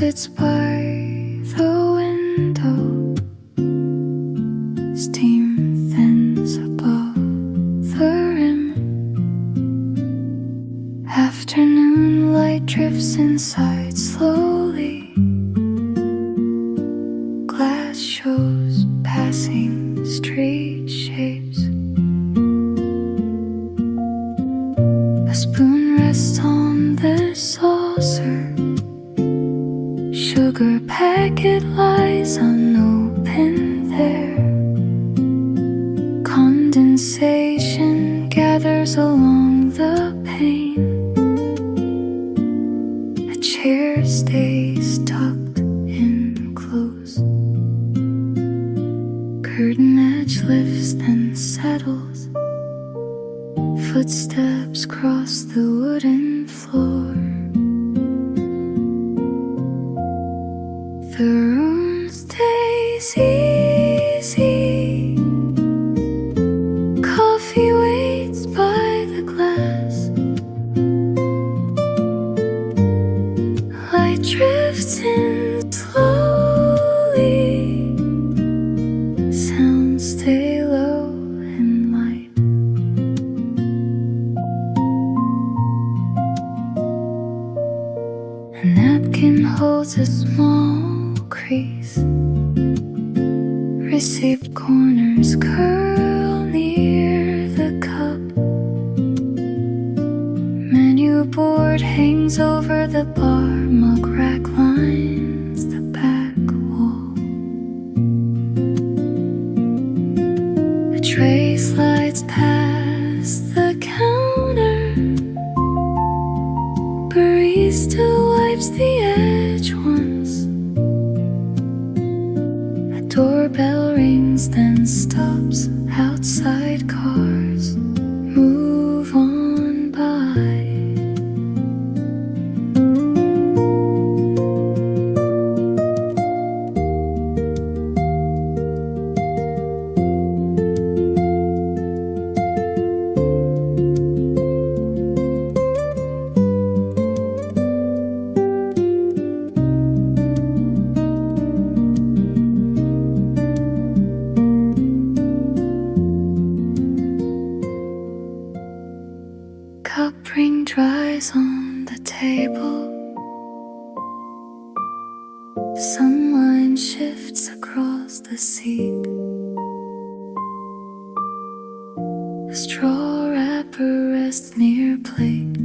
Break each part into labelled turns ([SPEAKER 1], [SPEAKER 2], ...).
[SPEAKER 1] sits by the window. Steam thins above the rim. Afternoon light drifts inside slowly. Glass shows passing street shapes. A spoon rests on the saucer. Sugar packet lies unopened there. Condensation gathers along the pane. A chair stays tucked in close. Curtain edge lifts then settles. Footsteps cross the wooden floor. The room stays easy. Coffee waits by the glass. Light drifts in slowly. Sounds stay low and light. A napkin holds a small crease. Received corners curl near the cup. Menu board hangs over the bar. Mug rack lines the back wall. A tray slides past the counter. Barista wipes the edge once. A doorbell rings then stops. Outside cars move on by. Cup ring dries on the table. Sunlight shifts across the seat. A straw wrapper rests near plate.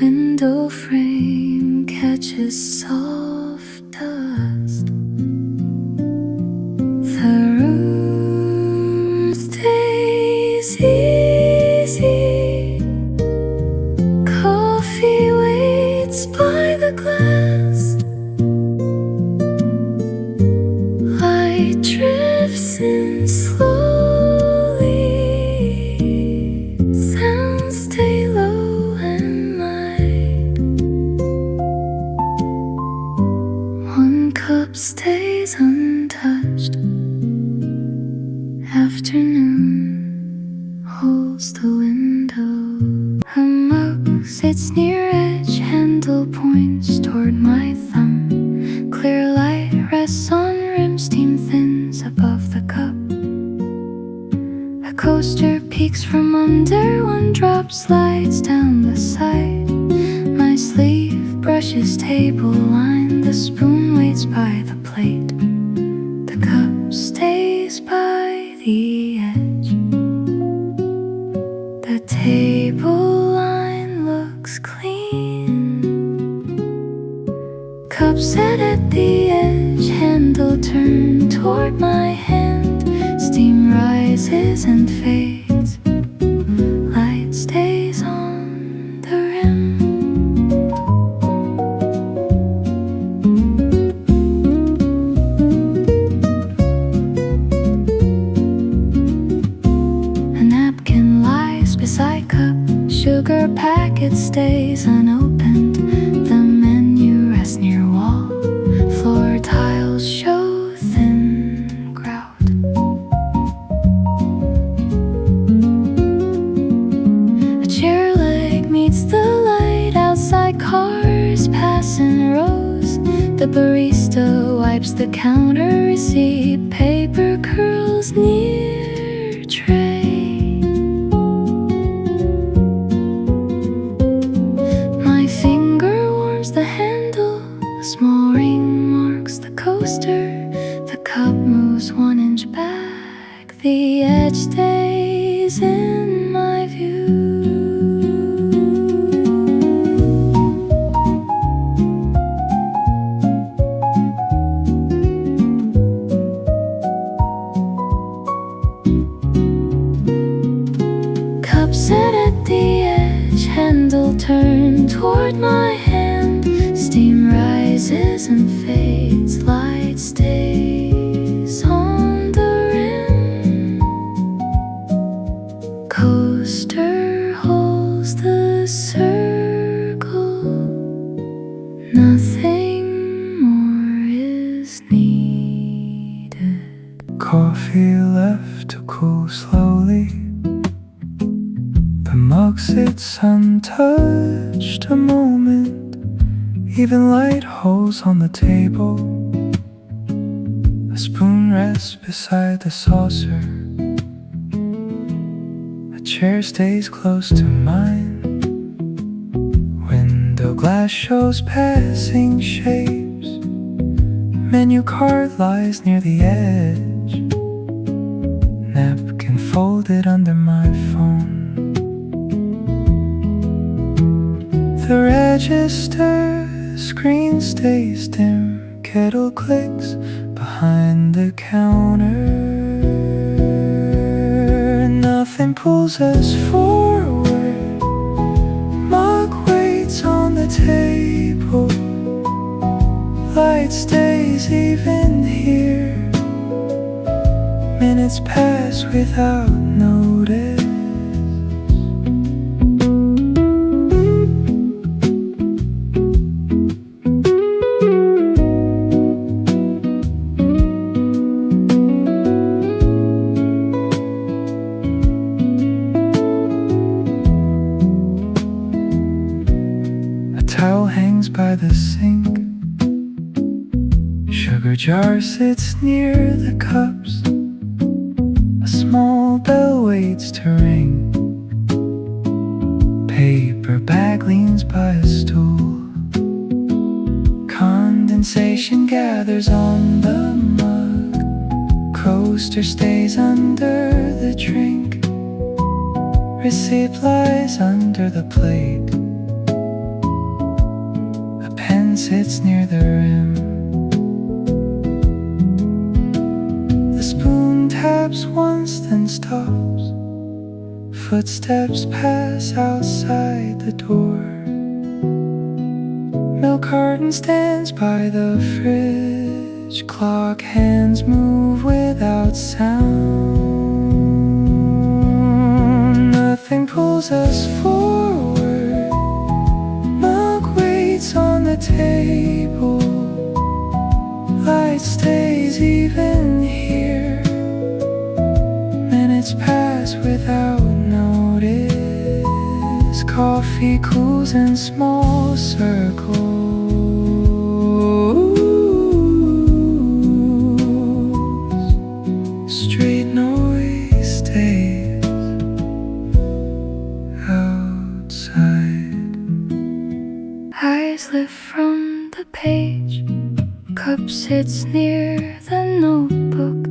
[SPEAKER 1] Window frame catches soft dust. The room stays easy. Coffee waits by the glass. Light drifts in slowly. Sounds stay low and light. One cup stays untouched. Afternoon holds the window. A mug sits near edge, handle points toward my thumb. Clear light rests on rim, steam thins above the cup. A coaster peeks from under, one drop slides down the side. My sleeve brushes table line, the spoon waits by the plate. The cup stays by the edge. The table line looks clean. Cup set at the edge, handle turned toward my hand. Steam rises and fades. Light stays on the rim. A napkin lies beside cup. Sugar packet stays unopened. The menu rests near wall. Floor tiles show thin grout. A chair leg meets the light. Outside cars pass in rows. barista wipes the counter receipt. Paper curls near tray. My finger warms the handle. A small ring marks the coaster. The cup moves 1 inch back. The edge stays in my view. Set at the edge, handle turned toward my hand. Steam rises and fades, light stays on the rim. Coaster holds the circle. Nothing more is needed.
[SPEAKER 2] Coffee left to cool slowly. The mug sits untouched a moment. Even light holes on the table. A spoon rests beside the saucer. A chair stays close to mine. Window glass shows passing shapes. Menu card lies near the edge. Napkin folded under my phone. The register screen stays dim. Kettle clicks behind the counter. Nothing pulls us forward. Mug waits on the table. Light stays even here. Minutes pass without notice. Towel hangs by the sink. Sugar jar sits near the cups. A small bell waits to ring. Paper bag leans by a stool. Condensation gathers on the mug. Coaster stays under the drink. Receipt lies under the plate. Sits near the rim. The spoon taps once, then stops. Footsteps pass outside the door. Milk carton stands by the fridge. Clock hands move without sound. Nothing pulls us forward. On the table, light stays even here. Minutes pass without notice. Coffee cools in small circles. Street noise stays outside.
[SPEAKER 1] Eyes lift from the page. Cup sits near the notebook.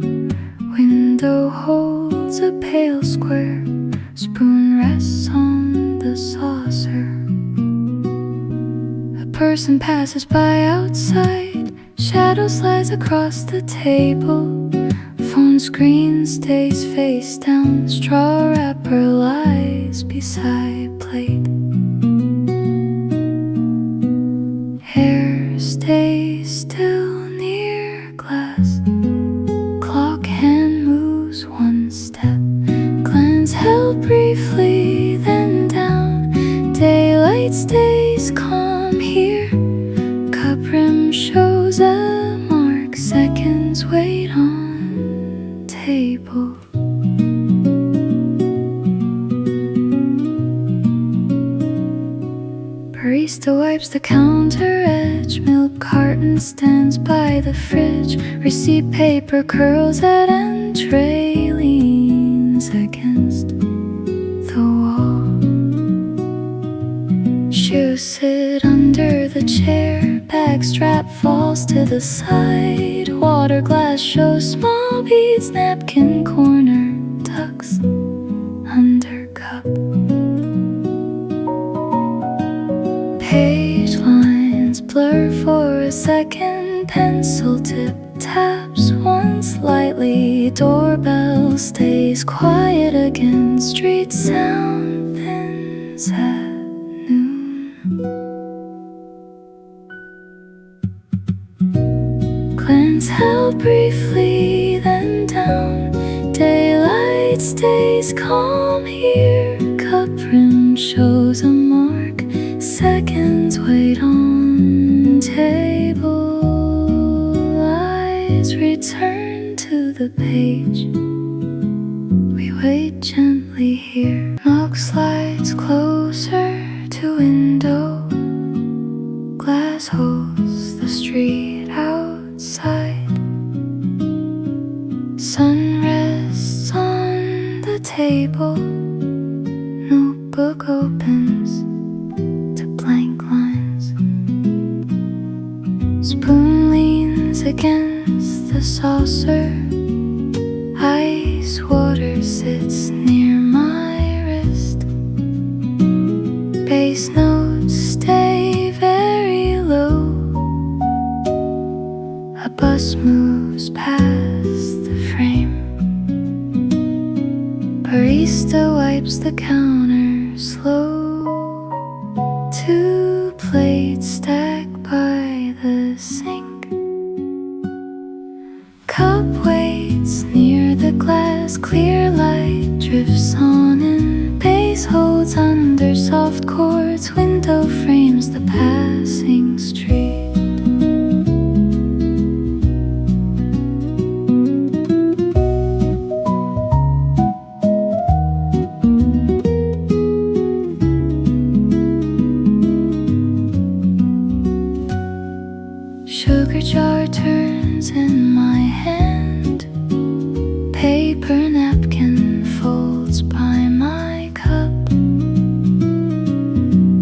[SPEAKER 1] Window holds a pale square. Spoon rests on the saucer. A person passes by outside. Shadow slides across the table. Phone screen stays face down. Straw wrapper lies beside plate. Hair stays still near glass. Clock hand moves 1 step. Glance held briefly, then down. Daylight stays calm here. Cup rim shows a mark. Seconds wait on table. Breathe Barista wipes the counter edge. Milk carton stands by the fridge. Receipt paper curls at end. Tray leans against the wall. Shoes sit under the chair. Bag strap falls to the side. Water glass shows small beads. Napkin corner tucks under cup. Page lines blur for a second. Pencil tip taps once lightly. Doorbell stays quiet again. Street sound thins at noon. Glance held briefly, then down. Daylight stays calm here. Cup rim shows a mark. Seconds wait on table. Eyes return to the page. We wait gently here. Milk slides closer to window. Glass holds the street outside. Sun rests on the table. Notebook opens to blank lines. Spoon leans against the saucer. Ice water sits near my wrist. Bass notes stay very low. A bus moves past the frame. Barista wipes the counter slow. Two plates stack by the sink. Cup waits near the glass. Clear light drifts on and bass holds under soft chords. Window frames the passing street. Sugar jar turns in my hand. Paper napkin folds by my cup.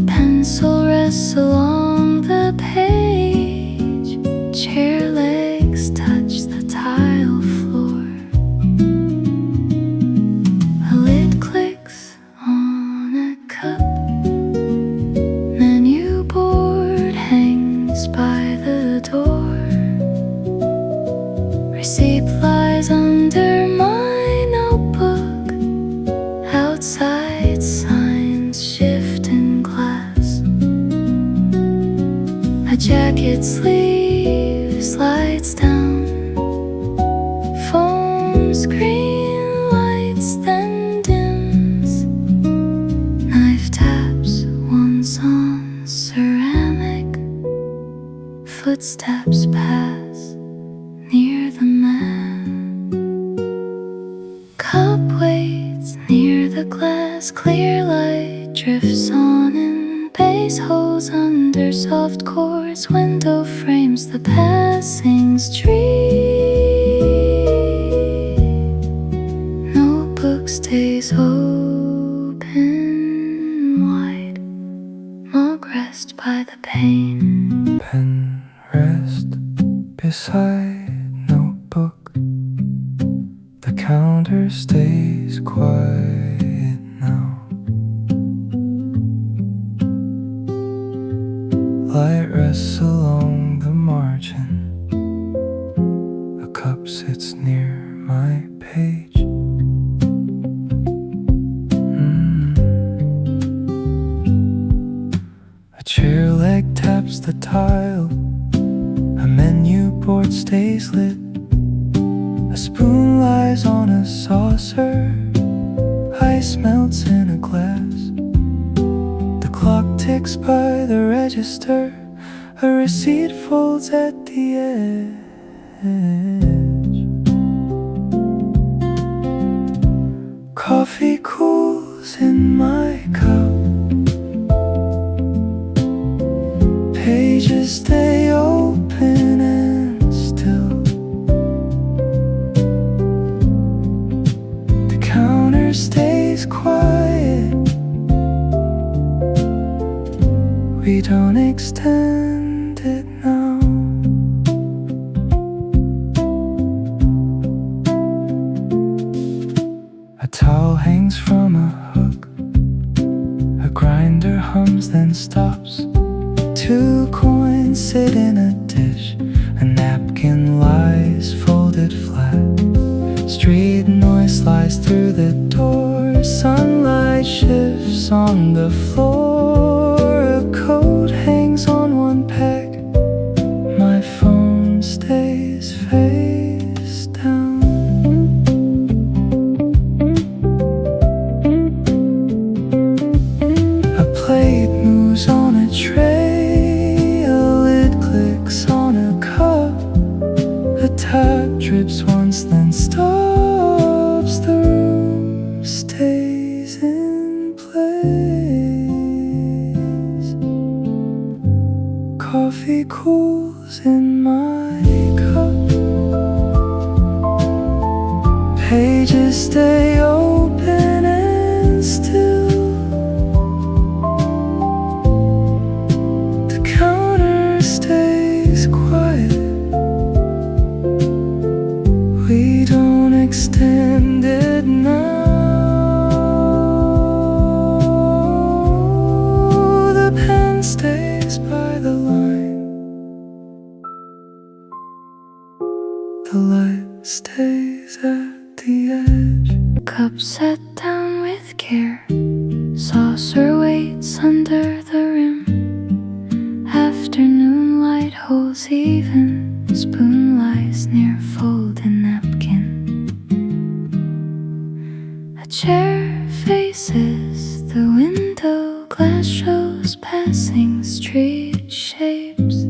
[SPEAKER 1] Pencil rests along the page. Chair legs touch the tile floor. A lid clicks on a cup. Menu board hangs by the door. Receipt lies under my notebook. Outside signs shift in glass. A jacket sleeve slides down. Phone screen lights then dims. Knife taps once on ceramic. Footsteps pass near the man. Cup waits near the glass. Clear light drifts on and bass holds under soft chords. Window frames the passing street. Notebook stays open wide. Mug rest by the pane.
[SPEAKER 2] Pen rest beside notebook. The counter stays quiet now. Light rests along the margin. A cup sits near my page. A chair leg taps the tile. A menu board stays lit. A spoon lies on a saucer. Ice melts in a glass. The clock ticks by the register. A receipt folds at the edge. Coffee cools in my cup. counter stays quiet. We don't extend it now. A towel hangs from a hook. A grinder hums then stops. 2 coins sit in a dish. A napkin lies folded flat. Street noise slides through the door. Sunlight shifts on the floor. A coat hangs on one peg. My phone stays face down. A plate moves on a tray. A lid clicks on a cup. A tap drips once then stops. The room stays in place. Coffee cools in my cup. Pages stay open and still. The counter stays quiet. We don't extend it now. The pen stays by the line. The light stays at the edge.
[SPEAKER 1] Cup set down with care. Saucer waits under the rim. Afternoon light holds even. Spoon lies near folded napkin. A chair faces the window. Glass shows passing street shapes.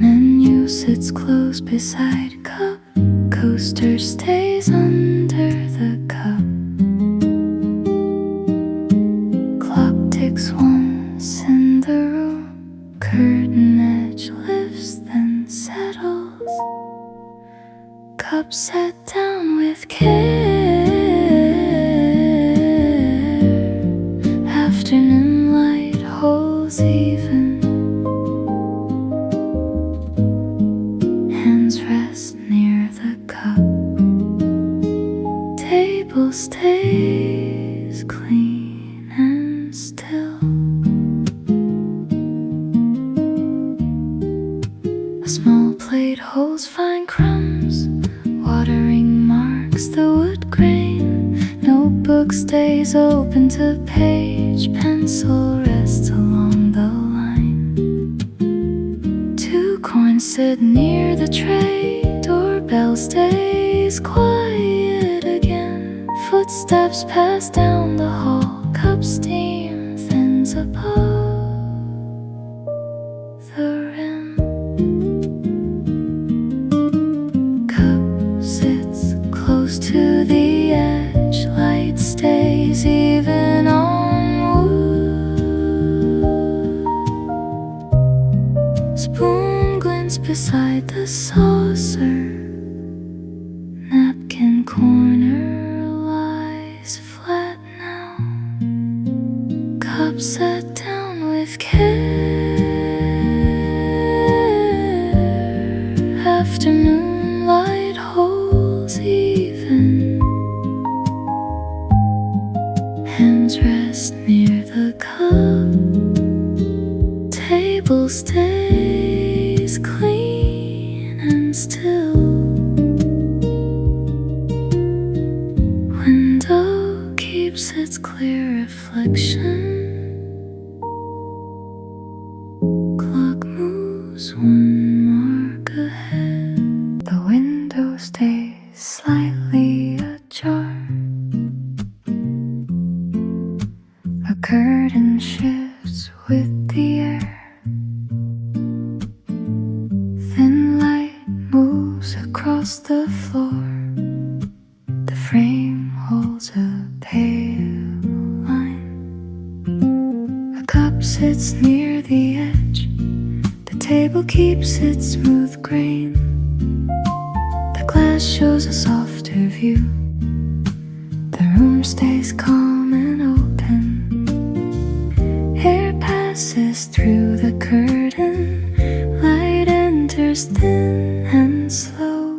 [SPEAKER 1] Menu sits close beside cup. Coaster stays under the cup. Clock ticks once in the room. Curtain edge lifts then settles. Cup set down with care. Afternoon light holds even. Hands rest near the cup. Table stays clean and still. A small plate holds fine crumbs. Watering marks the wood grain. Notebook stays open to page. Pencil rests along the line. 2 coins sit near the tray. Doorbell stays quiet again. Footsteps pass down the hall. Cup steam thins above the rim. Cup sits close to the edge. Light stays even on wood. Spoon glints beside the saucer. Napkin corner lies flat now. Cup set down with care. Afternoon light holds even. Hands rest near the cup. Table stays clean and still. Window keeps its clear reflection. Clock moves 1 mark ahead. The window stays slightly ajar. A curtain shifts with the air. Thin light moves across the floor. The frame holds a pale line. A cup sits near the edge. The table keeps its smooth grain. The glass shows a softer view. The room stays calm and open. Air passes through the curtain. Light enters thin and slow.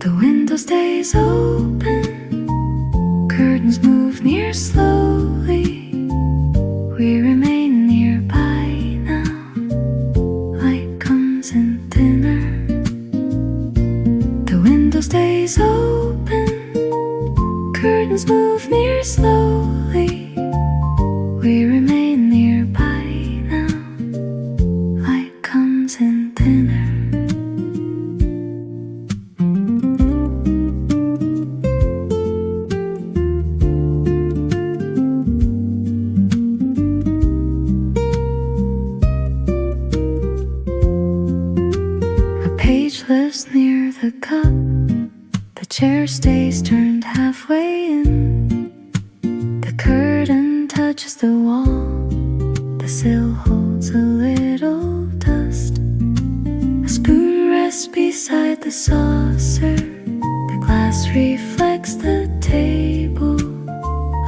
[SPEAKER 1] The window stays open. Curtains move near slowly. We remain nearby now. Light comes in thinner. The window stays open. Curtains move near slowly. We remain nearby now. Light comes in thinner. Page lifts near the cup. The chair stays turned halfway in. The curtain touches the wall. The sill holds a little dust. A spoon rests beside the saucer. The glass reflects the table.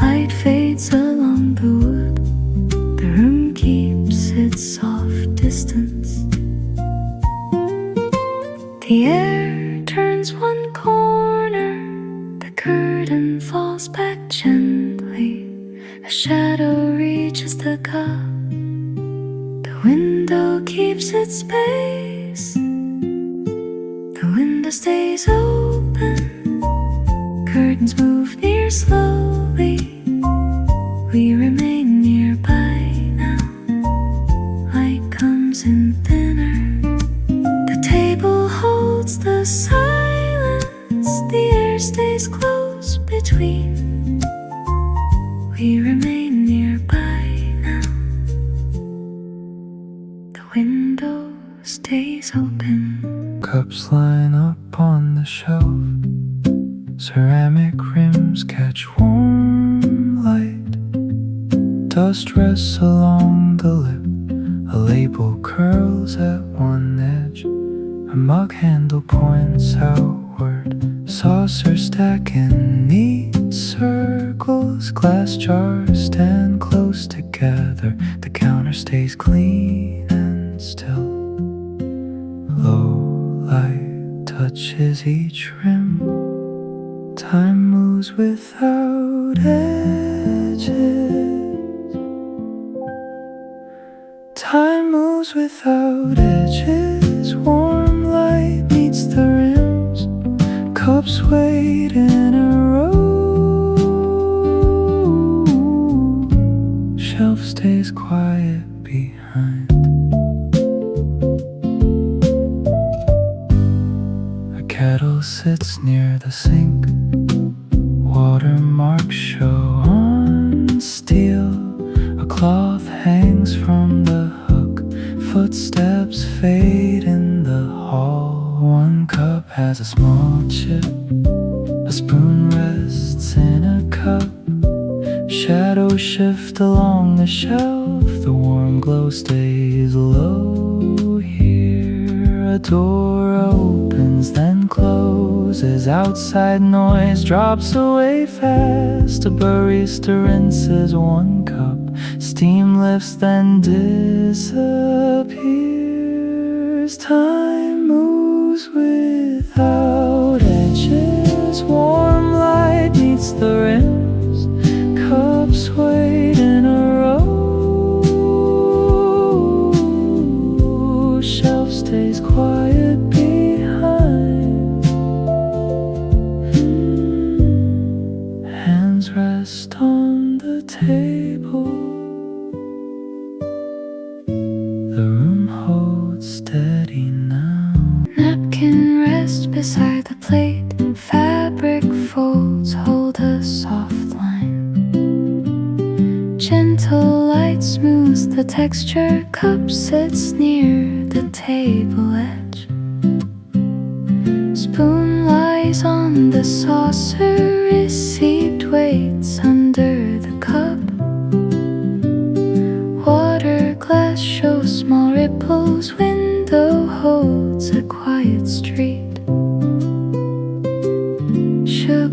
[SPEAKER 1] Light fades along the wood. The room keeps its soft distance. The air turns one corner. The curtain falls back gently. A shadow reaches the cup. The window keeps its space. The window stays open. Curtains move near slowly. We remain nearby now. Light comes in thinner. The table holds the silence. The air stays close between. We remain nearby now. The window stays open.
[SPEAKER 2] Cups line up on the shelf. Ceramic rims catch warm light. Dust rests along the lip. A label curls at one edge. A mug handle points outward. Saucers stack in neat circles. Glass jars stand close together. The counter stays clean and still. Low light touches each rim. Time moves without edges. Time moves without edges. Warm light meets the rims. Cups wait in a row. Shelf stays quiet behind. A kettle sits near the sink. Watermarks show on steel. A cloth hangs from the hook. Footsteps fade in the hall. One cup has a small chip. A spoon rests in a cup. Shadows shift along the shelf. The warm glow stays low here. A door opens, then closes. Outside noise drops away fast. A barista rinses one cup. Steam lifts, then disappears. Time moves without edges. Warm light meets the rims. Cups wait in a row. Shelf stays quiet behind. Hands rest on the table. The room holds steady now.
[SPEAKER 1] Napkin rests beside the plate. Fabric folds hold a soft line. Gentle light smooths the texture. Cup sits near the table edge. Spoon lies on the saucer. Received waits under the cup. Water glass shows small ripples. Window holds a quiet street.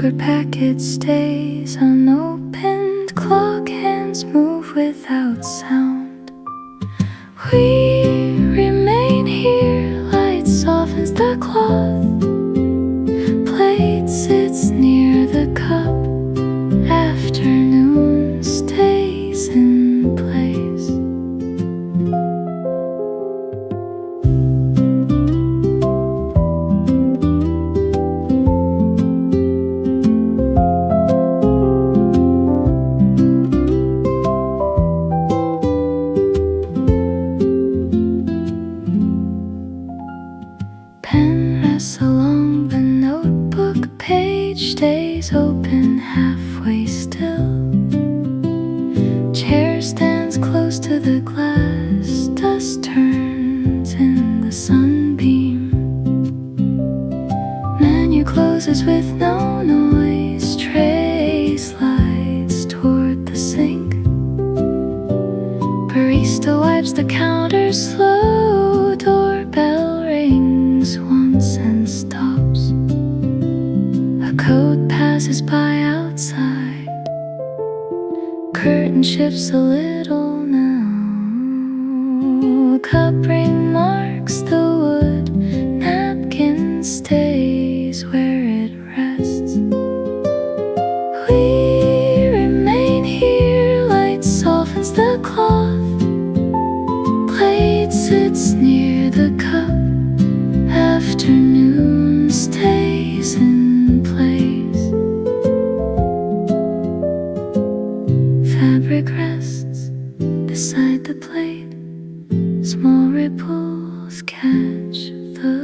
[SPEAKER 1] Yogurt packet stays unopened. Clock hands move without sound. We remain here. Light softens the cloth. Plate sits near the cup. Afternoon stays in place. Pen rests along the notebook page, stays open halfway still. Chair stands close to the glass, dust turns in the sunbeam. Menu closes with no noise, tray slides toward the sink. Barista wipes the counter slow, doorbell rings once and stops. A coat passes by outside. Curtain shifts a little now. A cup ring marks the wood. Napkin stays where it rests. We remain here. Light softens the cloth. Plate sits near the cup. Afternoon stays in place. Fabric rests beside the plate. Small ripples catch the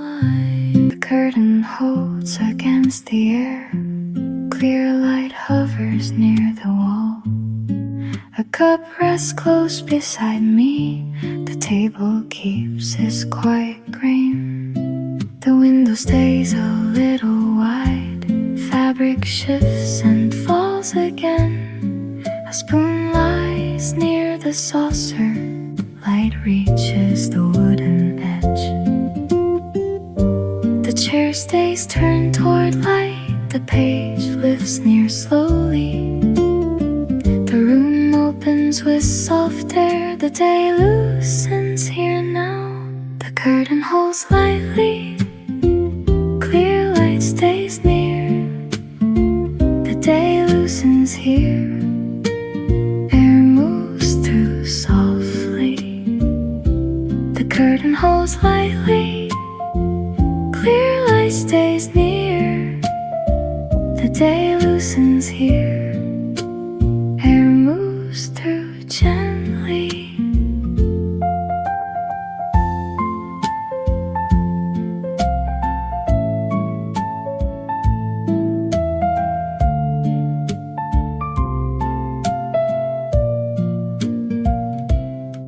[SPEAKER 1] light. The curtain holds against the air. Clear light hovers near the wall. A cup rests close beside me. The table keeps its quiet grain. The window stays a little wide. Fabric shifts and falls again. A spoon lies near the saucer. Light reaches the wooden edge. The chair stays turned toward light. The page lifts near slowly. The room opens with soft air. The day loosens here now. The curtain holds lightly. Clear light stays near. The day loosens here. Air moves through softly. The curtain holds lightly. Clear light stays near. The day loosens here. Air moves through gently.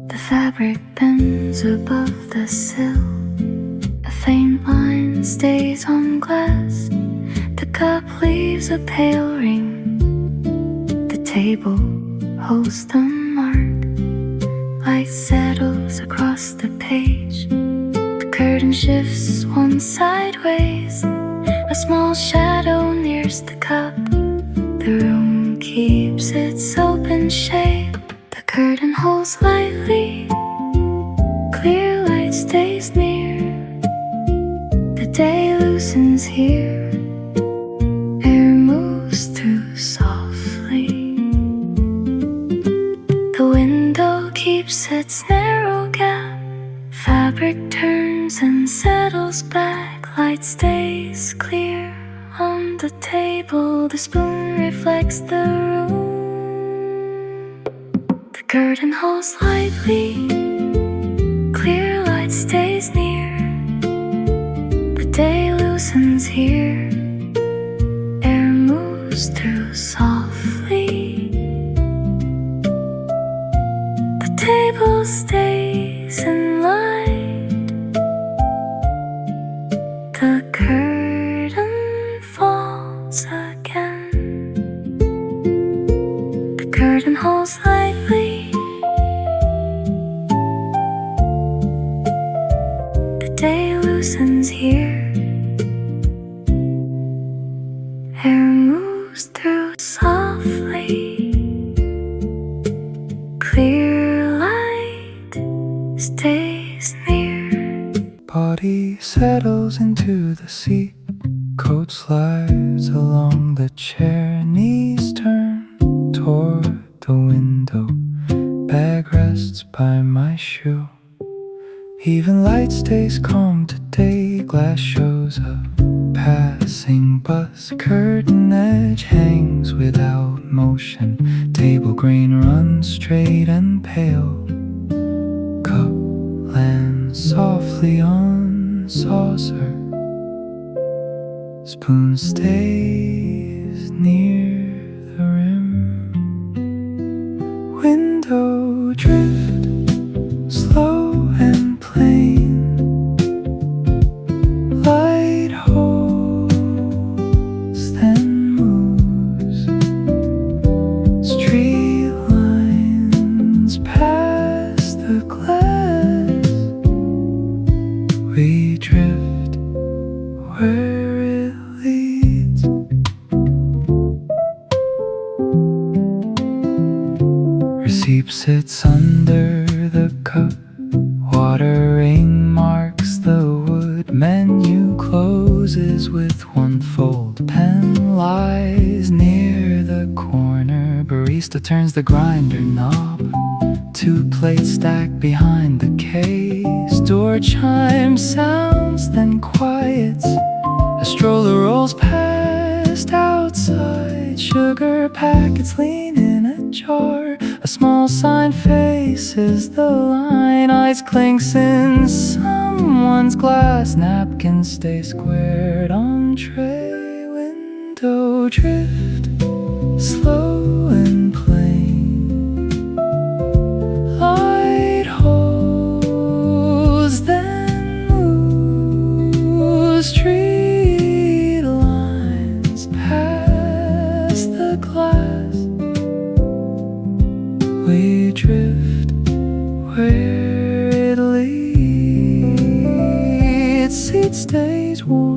[SPEAKER 1] The fabric bends above the sill. A faint line stays on glass. The cup leaves a pale ring. The table holds the mark. Light settles across the page. The curtain shifts one sideways. A small shadow nears the cup. The room keeps its open shape. The curtain holds lightly. Clear light stays near. The day loosens here. Air moves through softly. The window keeps its narrow gap. Fabric turns and settles back. Light stays clear on the table. The spoon reflects the room. The curtain holds lightly. Clear light stays near. The day loosens here. Air moves through softly. The table stays in light. The curtain falls again. The curtain holds lightly. The day loosens here.
[SPEAKER 2] coffee settles into the seat. Coat slides along the chair, knees turn toward the window. Bag rests by my shoe. Even light stays calm today. Glass shows a passing bus. Curtain edge hangs without motion. Table grain runs straight and pale. Cup lands softly on saucer. Spoon stays near the rim. Window drift, slow and plain. Light holds, then moves. Street lines past the glass. We drift where it leads. Receipt sits under the cup. Watering marks the wood. Menu closes with one fold. Pen lies near the corner. Barista turns the grinder knob. 2 plates stacked behind the case. Door chime sounds, then quiets. A stroller rolls past outside. Sugar packets lean in a jar. A small sign faces the line. Ice clinks in someone's glass. Napkins stay squared on tray. Window drift, slow and plain. Light holds, then moves. Street lines past the glass. We drift where it leads. Seat stays warm.